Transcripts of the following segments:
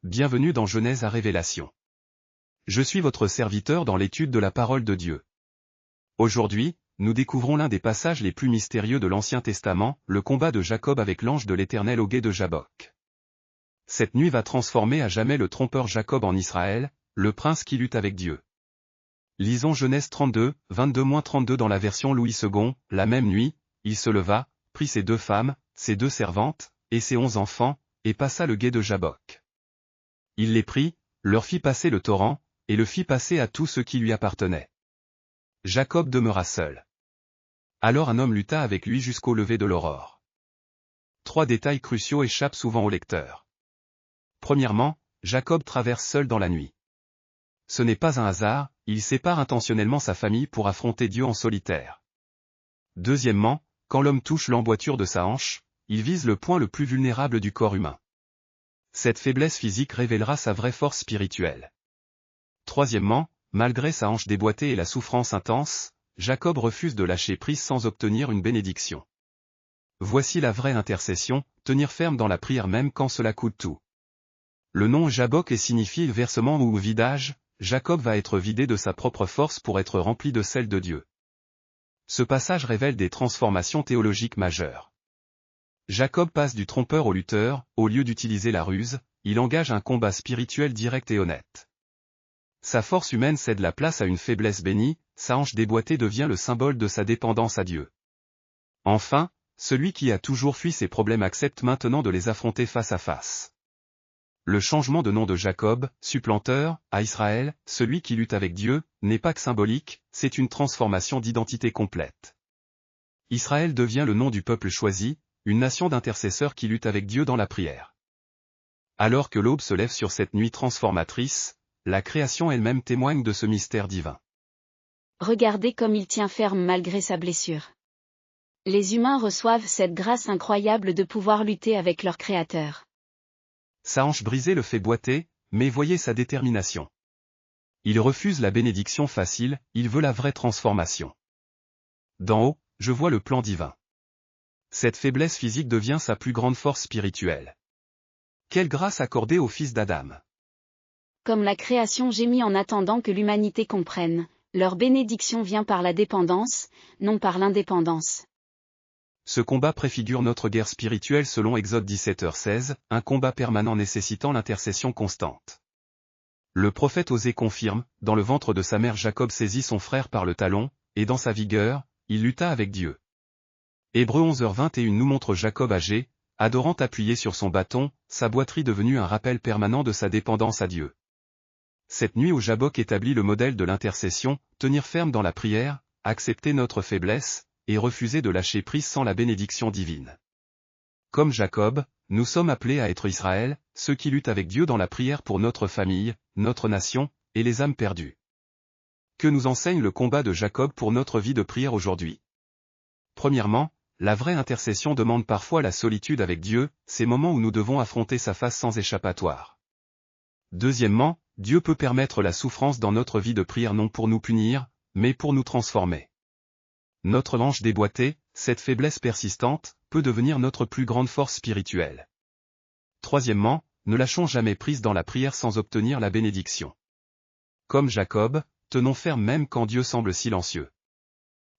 bienvenue dans Genèse à Révélation. Je suis votre serviteur dans l'étude de la parole de Dieu. Aujourd'hui, nous découvrons l'un des passages les plus mystérieux de l'Ancien Testament, le combat de Jacob avec l'ange de l'Éternel au gué de Jabbok. Cette nuit va transformer à jamais le trompeur Jacob en Israël, le prince qui lutte avec Dieu. Lisons Genèse 32, 22-32 dans la version Louis II. La même nuit, il se leva, prit ses 2 femmes, ses 2 servantes, et ses 11 enfants, et passa le gué de Jabbok. Il les prit, leur fit passer le torrent, et le fit passer à tout ce qui lui appartenait. Jacob demeura seul. Alors un homme lutta avec lui jusqu'au lever de l'aurore. 3 détails cruciaux échappent souvent au lecteur. Premièrement, Jacob traverse seul dans la nuit. Ce n'est pas un hasard, il sépare intentionnellement sa famille pour affronter Dieu en solitaire. Deuxièmement, quand l'homme touche l'emboîture de sa hanche, il vise le point le plus vulnérable du corps humain. Cette faiblesse physique révélera sa vraie force spirituelle. Troisièmement, malgré sa hanche déboîtée et la souffrance intense, Jacob refuse de lâcher prise sans obtenir une bénédiction. Voici la vraie intercession, tenir ferme dans la prière même quand cela coûte tout. Le nom Jabbok signifie versement ou vidage. Jacob va être vidé de sa propre force pour être rempli de celle de Dieu. Ce passage révèle des transformations théologiques majeures. Jacob passe du trompeur au lutteur, au lieu d'utiliser la ruse, il engage un combat spirituel direct et honnête. Sa force humaine cède la place à une faiblesse bénie, sa hanche déboîtée devient le symbole de sa dépendance à Dieu. Enfin, celui qui a toujours fui ses problèmes accepte maintenant de les affronter face à face. Le changement de nom de Jacob, supplanteur, à Israël, celui qui lutte avec Dieu, n'est pas que symbolique, c'est une transformation d'identité complète. Israël devient le nom du peuple choisi, une nation d'intercesseurs qui lutte avec Dieu dans la prière. Alors que l'aube se lève sur cette nuit transformatrice, la création elle-même témoigne de ce mystère divin. Regardez comme il tient ferme malgré sa blessure. Les humains reçoivent cette grâce incroyable de pouvoir lutter avec leur Créateur. Sa hanche brisée le fait boiter, mais voyez sa détermination. Il refuse la bénédiction facile, il veut la vraie transformation. D'en haut, je vois le plan divin. Cette faiblesse physique devient sa plus grande force spirituelle. Quelle grâce accordée au fils d'Adam. Comme la création gémit en attendant que l'humanité comprenne, leur bénédiction vient par la dépendance, non par l'indépendance. Ce combat préfigure notre guerre spirituelle selon Exode 17h16, un combat permanent nécessitant l'intercession constante. Le prophète Osée confirme, dans le ventre de sa mère Jacob saisit son frère par le talon, et dans sa vigueur, il lutta avec Dieu. Hébreux 11h21 nous montre Jacob âgé, adorant appuyé sur son bâton, sa boiterie devenue un rappel permanent de sa dépendance à Dieu. Cette nuit où Jabbok établit le modèle de l'intercession, tenir ferme dans la prière, accepter notre faiblesse, et refuser de lâcher prise sans la bénédiction divine. Comme Jacob, nous sommes appelés à être Israël, ceux qui luttent avec Dieu dans la prière pour notre famille, notre nation, et les âmes perdues. Que nous enseigne le combat de Jacob pour notre vie de prière aujourd'hui? Premièrement, la vraie intercession demande parfois la solitude avec Dieu, ces moments où nous devons affronter sa face sans échappatoire. Deuxièmement, Dieu peut permettre la souffrance dans notre vie de prière non pour nous punir, mais pour nous transformer. Notre hanche déboîtée, cette faiblesse persistante, peut devenir notre plus grande force spirituelle. Troisièmement, ne lâchons jamais prise dans la prière sans obtenir la bénédiction. Comme Jacob, tenons ferme même quand Dieu semble silencieux.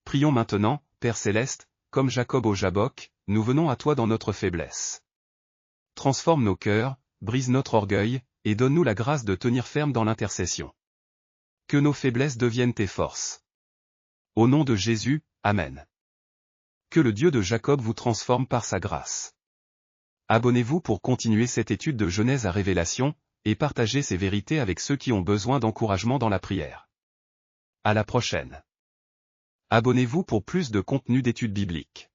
Prions maintenant, Père Céleste, comme Jacob au Jabbok, nous venons à toi dans notre faiblesse. Transforme nos cœurs, brise notre orgueil, et donne-nous la grâce de tenir ferme dans l'intercession. Que nos faiblesses deviennent tes forces. Au nom de Jésus, Amen. Que le Dieu de Jacob vous transforme par sa grâce. Abonnez-vous pour continuer cette étude de Genèse à Révélation, et partagez ces vérités avec ceux qui ont besoin d'encouragement dans la prière. À la prochaine. Abonnez-vous pour plus de contenu d'études bibliques.